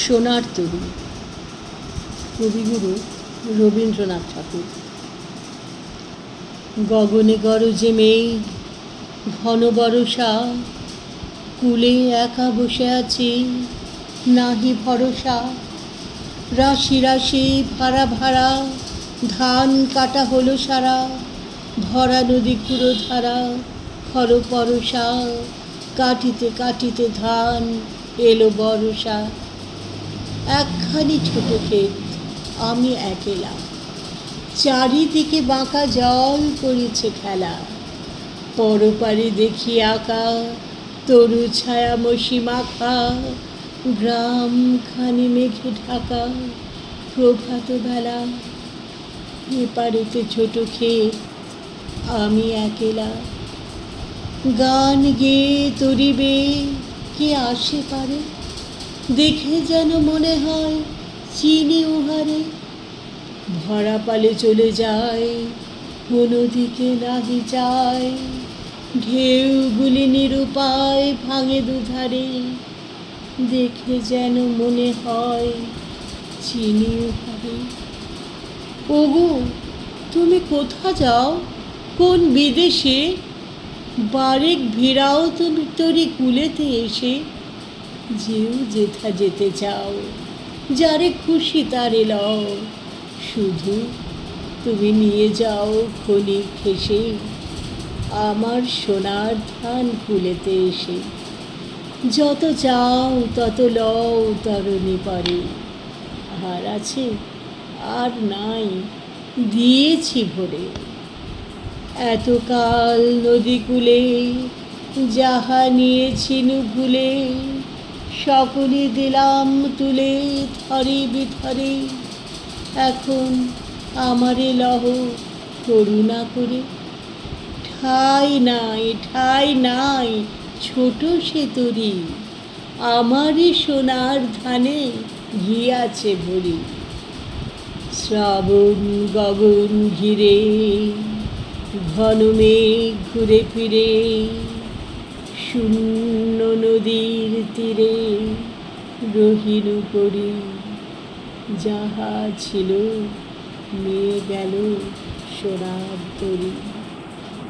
সোনার তরী, কবিগুরু রবীন্দ্রনাথ ঠাকুর। গগনে গরজে মেঘ, ঘন বরষা, কূলে একা বসে আছি, নাহি ভরসা। রাশি রাশি ভাড়া ভাড়া, ধান কাটা হলো সারা, ভরা নদী পুরো ধারা, খর পরশা। কাটিতে কাটিতে ধান এলো বরষা। একখানি ছোট ক্ষেত, আমি একেলা, চারিদিকে বাঁকা জল করেছে খেলা। পরপারে দেখি আঁকা তরু ছায়া মসি মাখা, গ্রামখানি মেঘে ঢাকা, প্রভাত বেলা। এপারেতে ছোট ক্ষেত, আমি একেলা, গান গেয়ে তরিবে কে আসে পারে, দেখে যেন মনে হয় চিনি উহারে। ভরা পালে চলে যায়, কোনো দিকে নাহি যায়, ঢেউগুলি নিরুপায় ভাঙে দুধারে, দেখে যেন মনে হয় চিনি উহারে। ওগো, তুমি কোথা যাও, কোন বিদেশে, বারেক ভিড়াও তুমি তরি কুলেতে এসে। যেও যেথা যেতে চাও, যারে খুশি তারে লও, শুধু তুমি নিয়ে যাও ক্ষণিক হেসে, আমার সোনার ধান কুলেতে এসে। যত চাও তত লও তরণী পরে, আর আছে আর নাই, দিয়েছি ভরে। এতকাল নদী কূলে যাহা নিয়েছিনু ভুলে, সকলে দিলাম তুলে থরে বিথরে। এখন আমারে লহ করুণা করে, ঠাই নাই ঠাই নাই ছোট সে তরি, আমারই সোনার ধানে গিয়াছে ভরি। শ্রাবণ গগন ঘিরে, ঘন মেঘ ঘুরে ফিরে, শূন্য নদীর তীরে রহিল করি। যাহা ছিল নিয়ে গেল সোনার তরী।